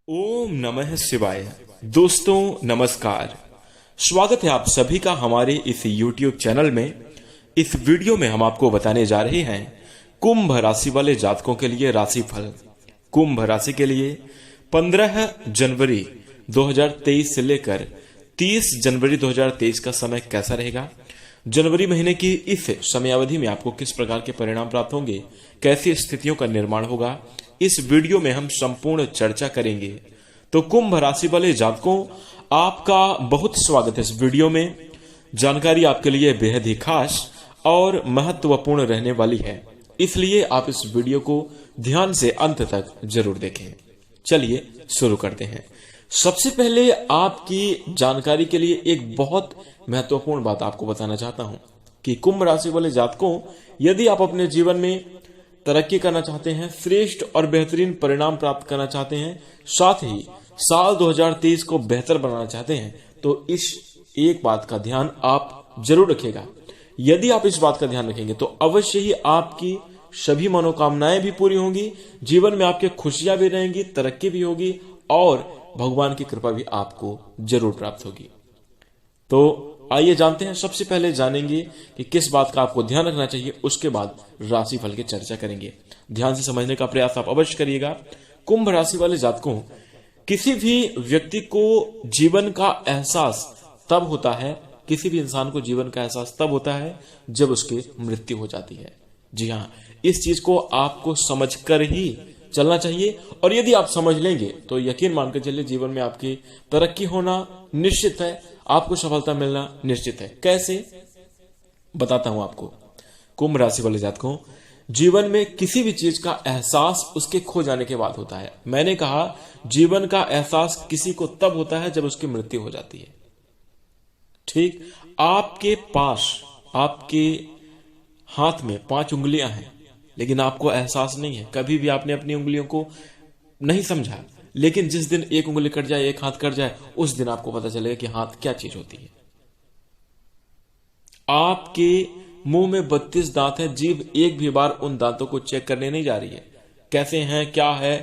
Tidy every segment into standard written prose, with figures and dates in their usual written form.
ओम नमः शिवाय। दोस्तों नमस्कार, स्वागत है आप सभी का हमारे इस YouTube चैनल में। इस वीडियो में हम आपको बताने जा रहे हैं कुंभ राशि वाले जातकों के लिए राशिफल। कुंभ राशि के लिए 15 जनवरी 2023 से लेकर 30 जनवरी 2023 का समय कैसा रहेगा, जनवरी महीने की इस समयावधि में आपको किस प्रकार के परिणाम प्राप्त होंगे, कैसी स्थितियों का निर्माण होगा, इस वीडियो में हम संपूर्ण चर्चा करेंगे। तो कुंभ राशि वाले जातकों, आपका बहुत स्वागत है इस वीडियो में। जानकारी आपके लिए बेहद ही खास और महत्वपूर्ण रहने वाली है, इसलिए आप इस वीडियो को ध्यान से अंत तक जरूर देखें। चलिए शुरू करते हैं। सबसे पहले आपकी जानकारी के लिए एक बहुत महत्वपूर्ण बात आपको बताना चाहता हूं कि कुंभ राशि वाले जातकों, यदि आप अपने जीवन में तरक्की करना चाहते हैं, श्रेष्ठ और बेहतरीन परिणाम प्राप्त करना चाहते हैं, साथ ही साल 2023 को बेहतर बनाना चाहते हैं, तो इस एक बात का ध्यान आप जरूर रखिएगा। यदि आप इस बात का ध्यान रखेंगे तो अवश्य ही आपकी सभी मनोकामनाएं भी पूरी होंगी, जीवन में आपके खुशियां भी रहेंगी, तरक्की भी होगी और भगवान की कृपा भी आपको जरूर प्राप्त होगी। तो आइए जानते हैं। सबसे पहले जानेंगे कि किस बात का आपको ध्यान रखना चाहिए, उसके बाद राशिफल की चर्चा करेंगे। ध्यान से समझने का प्रयास आप अवश्य करिएगा। कुंभ राशि वाले जातकों, किसी भी व्यक्ति को जीवन का एहसास तब होता है, किसी भी इंसान को जीवन का एहसास तब होता है जब उसकी मृत्यु हो जाती है। जी हाँ, इस चीज को आपको समझकर ही चलना चाहिए और यदि आप समझ लेंगे तो यकीन मानकर चलिए, जीवन में आपकी तरक्की होना निश्चित है, आपको सफलता मिलना निश्चित है। कैसे, बताता हूं आपको। कुंभ राशि वाले जातकों, जीवन में किसी भी चीज का एहसास उसके खो जाने के बाद होता है। मैंने कहा, जीवन का एहसास किसी को तब होता है जब उसकी मृत्यु हो जाती है। ठीक, आपके पास, आपके हाथ में 5 उंगलियां हैं, लेकिन आपको एहसास नहीं है। कभी भी आपने अपनी उंगलियों को नहीं समझा, लेकिन जिस दिन एक उंगली कट जाए, एक हाथ कट जाए, उस दिन आपको पता चलेगा कि हाथ क्या चीज होती है। आपके मुंह में 32 दांत है, जीभ एक भी बार उन दांतों को चेक करने नहीं जा रही है, कैसे हैं, क्या है,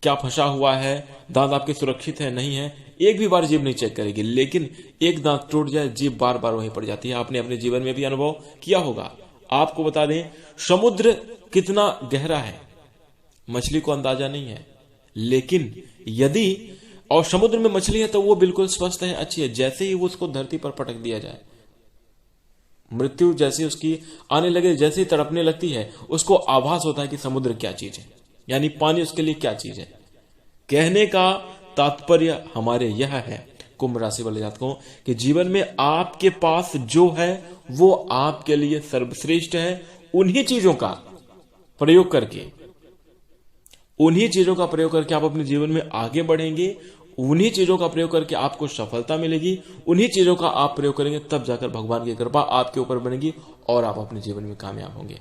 क्या फंसा हुआ है, दांत आपके सुरक्षित है नहीं है, एक भी बार जीभ नहीं चेक करेगी। लेकिन एक दांत टूट जाए, जीभ बार बार वहीं पड़ जाती है। आपने अपने जीवन में भी अनुभव किया होगा। आपको बता दें, समुद्र कितना गहरा है मछली को अंदाजा नहीं है, लेकिन यदि और समुद्र में मछली है तो वो बिल्कुल स्वस्थ है, अच्छी है। जैसे ही उसको धरती पर पटक दिया जाए, मृत्यु जैसे उसकी आने लगे, जैसे ही तड़पने लगती है, उसको आभास होता है कि समुद्र क्या चीज है, यानी पानी उसके लिए क्या चीज है। कहने का तात्पर्य हमारे यह है कुंभ राशि वाले जातकों कि जीवन में आपके पास जो है वो आपके लिए सर्वश्रेष्ठ है। उन्हीं चीजों का प्रयोग करके आप अपने जीवन में आगे बढ़ेंगे, उन्हीं चीजों का प्रयोग करके आपको सफलता मिलेगी, उन्हीं चीजों का आप प्रयोग करेंगे, तब जाकर भगवान की कृपा आपके ऊपर बनेगी और आप अपने जीवन में कामयाब होंगे।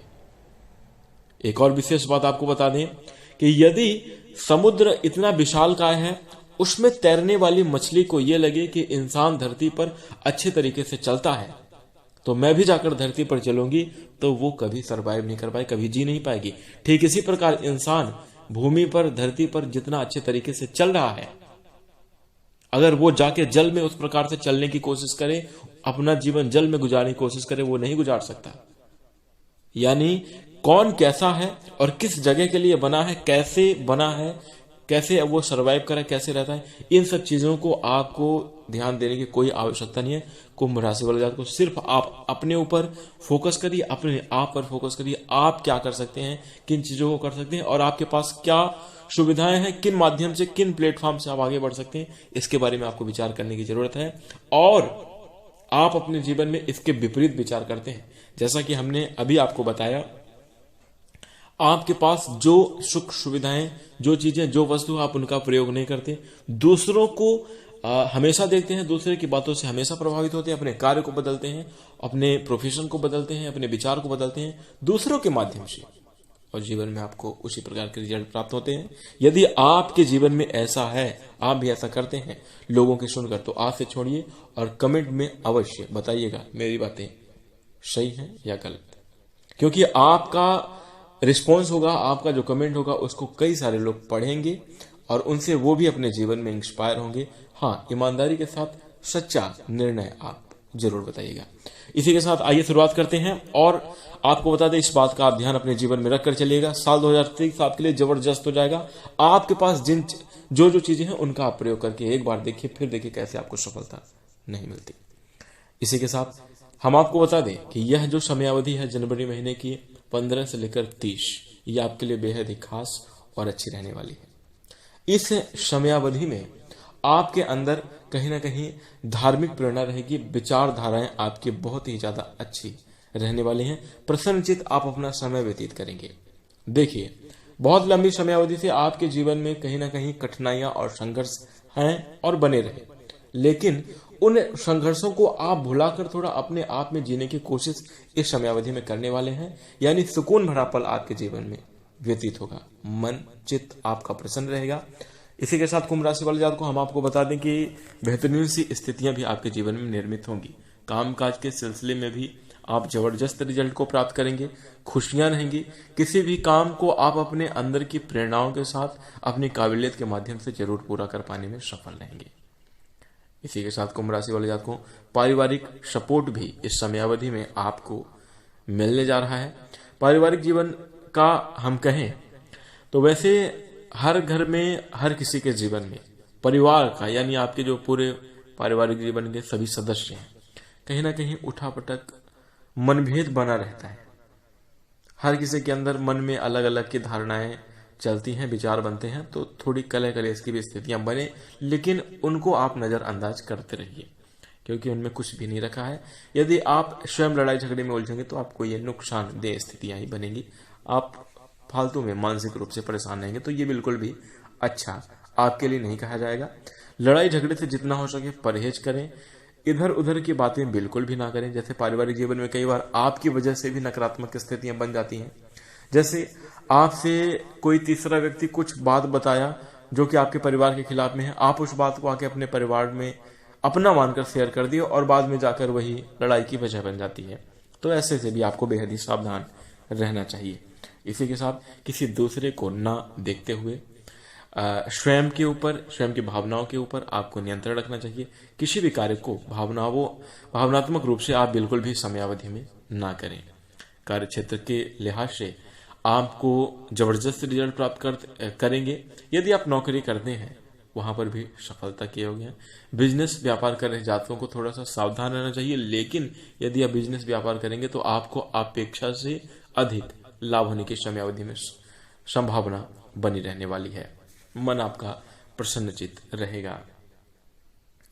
एक और विशेष बात आपको बता दें कि यदि समुद्र इतना विशालकाय है, उसमें तैरने वाली मछली को यह लगे कि इंसान धरती पर अच्छे तरीके से चलता है, तो मैं भी जाकर धरती पर चलूंगी, तो वो कभी सरवाइव नहीं कर पाएगी, कभी जी नहीं पाएगी। ठीक इसी प्रकार इंसान भूमि पर, धरती पर जितना अच्छे तरीके से चल रहा है, अगर वो जाके जल में उस प्रकार से चलने की कोशिश करे, अपना जीवन जल में गुजारने की कोशिश करे, वो नहीं गुजार सकता। यानी कौन कैसा है और किस जगह के लिए बना है, कैसे बना है, कैसे वो सरवाइव करे, कैसे रहता है, इन सब चीजों को आपको ध्यान देने की कोई आवश्यकता नहीं है। कुंभ राशि वाले जातकों को सिर्फ आप अपने ऊपर फोकस करिए, अपने आप पर फोकस करिए। आप क्या कर सकते हैं, किन चीजों को कर सकते हैं और आपके पास क्या सुविधाएं हैं, किन माध्यम से, किन प्लेटफॉर्म से आप आगे बढ़ सकते हैं, इसके बारे में आपको विचार करने की जरूरत है। और आप अपने जीवन में इसके विपरीत विचार करते हैं। जैसा कि हमने अभी आपको बताया, आपके पास जो सुख सुविधाएं, जो चीजें, जो वस्तु, आप उनका प्रयोग नहीं करते, दूसरों को हमेशा देखते हैं, दूसरे की बातों से हमेशा प्रभावित होते हैं, अपने कार्य को बदलते हैं, अपने प्रोफेशन को बदलते हैं, अपने विचार को बदलते हैं दूसरों के माध्यम से, और जीवन में आपको उसी प्रकार के रिजल्ट प्राप्त होते हैं। यदि आपके जीवन में ऐसा है, आप भी ऐसा करते हैं लोगों के सुनकर, तो आज से छोड़िए और कमेंट में अवश्य बताइएगा मेरी बातें सही हैं या गलत, क्योंकि आपका रिस्पॉन्स होगा, आपका जो कमेंट होगा उसको कई सारे लोग पढ़ेंगे और उनसे वो भी अपने जीवन में इंस्पायर होंगे। हाँ, ईमानदारी के साथ सच्चा निर्णय आप जरूर बताइएगा। इसी के साथ आइए शुरुआत करते हैं और आपको बता दें, इस बात का आप ध्यान अपने जीवन में रखकर चलिएगा। साल 2023 आपके लिए जबरदस्त हो जाएगा। आपके पास जो चीजें हैं उनका आप प्रयोग करके एक बार देखिए, फिर देखिए कैसे आपको सफलता नहीं मिलती। इसी के साथ हम आपको बता दें कि यह जो समयावधि है जनवरी महीने की 15 से लेकर 30, ये आपके लिए बेहद ही खास और अच्छी रहने वाली है। इस समयावधि में आपके अंदर कहीं ना कहीं धार्मिक प्रेरणा रहेगी, विचारधाराएं आपकी बहुत ही ज्यादा अच्छी रहने वाली हैं। प्रसन्नचित आप अपना समय व्यतीत करेंगे। देखिए, बहुत लंबी समयावधि से आपके जीवन में कहीं ना कहीं कठिनाइयां और संघर्ष हैं और बने रहे, लेकिन उन संघर्षों को आप भुलाकर थोड़ा अपने आप में जीने की कोशिश इस समयावधि में करने वाले हैं। यानी सुकून भरा पल आपके जीवन में व्यतीत होगा, मन चित्त आपका प्रसन्न रहेगा। इसी के साथ कुंभ राशि वाले जातकों को हम आपको बता दें कि बेहतरीन सी स्थितियां भी आपके जीवन में निर्मित होंगी। कामकाज के सिलसिले में भी आप जबरदस्त रिजल्ट को प्राप्त करेंगे, खुशियां रहेंगी। किसी भी काम को आप अपने अंदर की प्रेरणाओं के साथ अपनी काबिलियत के माध्यम से जरूर पूरा कर पाने में सफल रहेंगे। इसी के साथ कुंभ राशि वाले जातकों को पारिवारिक सपोर्ट भी इस समयावधि में आपको मिलने जा रहा है। पारिवारिक जीवन का हम कहें तो वैसे हर घर में, हर किसी के जीवन में परिवार का, यानी आपके जो पूरे पारिवारिक जीवन के सभी सदस्य हैं, कहीं ना कहीं उठापटक मनभेद बना रहता है। हर किसी के अंदर मन में अलग अलग की धारणाएं चलती हैं, विचार बनते हैं, तो थोड़ी कलह कलेश की भी स्थितियां बने, लेकिन उनको आप नजरअंदाज करते रहिए क्योंकि उनमें कुछ भी नहीं रखा है। यदि आप स्वयं लड़ाई झगड़े में उलझेंगे तो आपको ये नुकसानदेह स्थितियां ही बनेंगी, आप फालतू में मानसिक रूप से परेशान रहेंगे, तो ये बिल्कुल भी अच्छा आपके लिए नहीं कहा जाएगा। लड़ाई झगड़े से जितना हो सके परहेज करें। इधर उधर की बातें बिल्कुल भी ना करें। जैसे पारिवारिक जीवन में कई बार आपकी वजह से भी नकारात्मक स्थितियां बन जाती हैं। जैसे आपसे कोई तीसरा व्यक्ति कुछ बात बताया जो कि आपके परिवार के खिलाफ में है, आप उस बात को आके अपने परिवार में अपना मानकर शेयर कर दिए और बाद में जाकर वही लड़ाई की वजह बन जाती है। तो ऐसे से भी आपको बेहद ही सावधान रहना चाहिए। इसी के साथ किसी दूसरे को ना देखते हुए स्वयं के ऊपर, स्वयं की भावनाओं के ऊपर आपको नियंत्रण रखना चाहिए। किसी भी कार्य को भावनात्मक रूप से आप बिल्कुल भी समयावधि में ना करें। कार्य क्षेत्र के लिहाज से आपको जबरदस्त रिजल्ट प्राप्त करेंगे। यदि आप नौकरी करते हैं वहां पर भी सफलता के योग हैं। बिजनेस व्यापार कर रहे जातकों को थोड़ा सा सावधान रहना चाहिए, लेकिन यदि आप बिजनेस व्यापार करेंगे तो आपको अपेक्षा से अधिक लाभ होने की समयावधि में संभावना बनी रहने वाली है। मन आपका प्रसन्नचित रहेगा।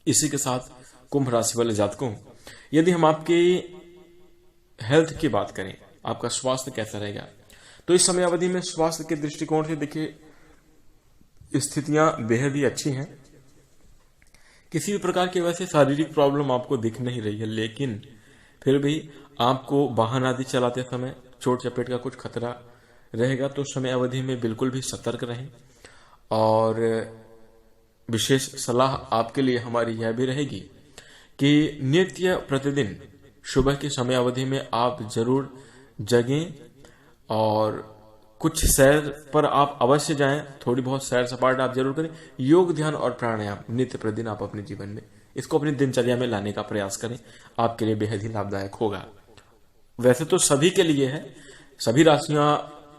इसी के साथ कुंभ राशि वाले जातकों, यदि हम आपके हेल्थ की बात करें, आपका स्वास्थ्य कैसा रहेगा, तो इस समयावधि में स्वास्थ्य के दृष्टिकोण से देखिए स्थितियां बेहद ही अच्छी हैं। किसी भी प्रकार की वैसे शारीरिक प्रॉब्लम आपको दिख नहीं रही है, लेकिन फिर भी आपको वाहन आदि चलाते समय चोट चपेट का कुछ खतरा रहेगा। तो समय अवधि में बिल्कुल भी सतर्क रहें। और विशेष सलाह आपके लिए हमारी यह भी रहेगी कि नित्य प्रतिदिन सुबह की समय अवधि में आप जरूर जगें और कुछ सैर पर आप अवश्य जाएं। थोड़ी बहुत सैर सपाट आप जरूर करें। योग, ध्यान और प्राणायाम नित्य प्रतिदिन आप अपने जीवन में इसको अपनी दिनचर्या में लाने का प्रयास करें, आपके लिए बेहद ही लाभदायक होगा। वैसे तो सभी के लिए है, सभी राशियां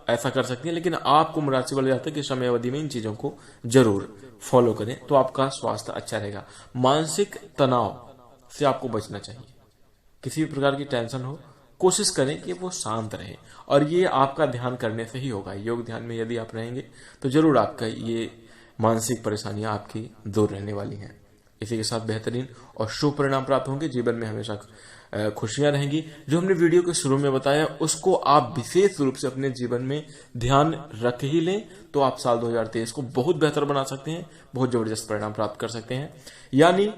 ऐसा कर सकती हैं, लेकिन आप कुंभ राशि वाले जातक की समय अवधि में इन चीजों को जरूर फॉलो करें तो आपका स्वास्थ्य अच्छा रहेगा। मानसिक तनाव से आपको बचना चाहिए। किसी भी प्रकार की टेंशन हो, कोशिश करें कि वो शांत रहे, और ये आपका ध्यान करने से ही होगा। योग ध्यान में यदि आप रहेंगे तो जरूर आपका ये मानसिक परेशानियां आपकी दूर रहने वाली हैं। इसी के साथ बेहतरीन और शुभ परिणाम प्राप्त होंगे। जीवन में हमेशा खुशियां रहेंगी। जो हमने वीडियो के शुरू में बताया उसको आप विशेष रूप से अपने जीवन में ध्यान रख ही लें तो आप साल 2023 को बहुत बेहतर बना सकते हैं, बहुत जबरदस्त परिणाम प्राप्त कर सकते हैं। यानी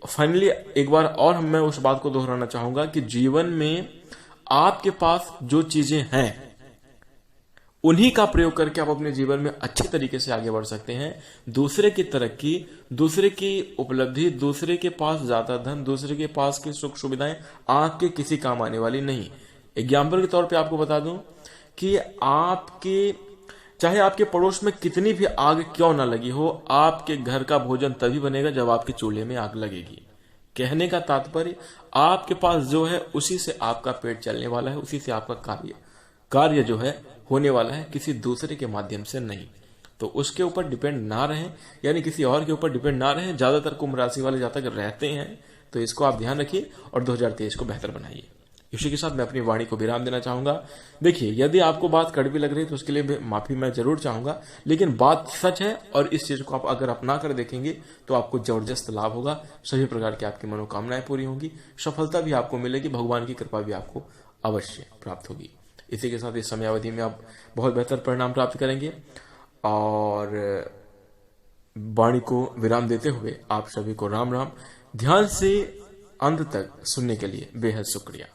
फाइनली एक बार और मैं उस बात को दोहराना चाहूंगा कि जीवन में आपके पास जो चीजें हैं उन्हीं का प्रयोग करके आप अपने जीवन में अच्छे तरीके से आगे बढ़ सकते हैं। दूसरे की तरक्की, दूसरे की उपलब्धि, दूसरे के पास ज्यादा धन, दूसरे के पास की सुख सुविधाएं आपके किसी काम आने वाली नहीं। एग्जाम्पल के तौर पे आपको बता दूं कि आपके चाहे आपके पड़ोस में कितनी भी आग क्यों ना लगी हो, आपके घर का भोजन तभी बनेगा जब आपके चूल्हे में आग लगेगी। कहने का तात्पर्य, आपके पास जो है उसी से आपका पेट चलने वाला है, उसी से आपका कार्य जो है होने वाला है, किसी दूसरे के माध्यम से नहीं। तो उसके ऊपर डिपेंड ना रहें, यानी किसी और के ऊपर डिपेंड ना रहें। ज्यादातर कुंभ राशि वाले जातक रहते हैं, तो इसको आप ध्यान रखिए और 2023 को बेहतर बनाइए। इसी के साथ मैं अपनी वाणी को विराम देना चाहूंगा। देखिए, यदि आपको बात कड़वी लग रही है तो उसके लिए माफी मैं जरूर चाहूंगा, लेकिन बात सच है और इस चीज को आप अगर अपना कर देखेंगे तो आपको जबरदस्त लाभ होगा। सभी प्रकार की आपकी मनोकामनाएं पूरी होंगी, सफलता भी आपको मिलेगी, भगवान की कृपा भी आपको अवश्य प्राप्त होगी। इसी के साथ इस समयावधि में आप बहुत बेहतर परिणाम प्राप्त करेंगे। और वाणी को विराम देते हुए आप सभी को राम राम। ध्यान से अंत तक सुनने के लिए बेहद शुक्रिया।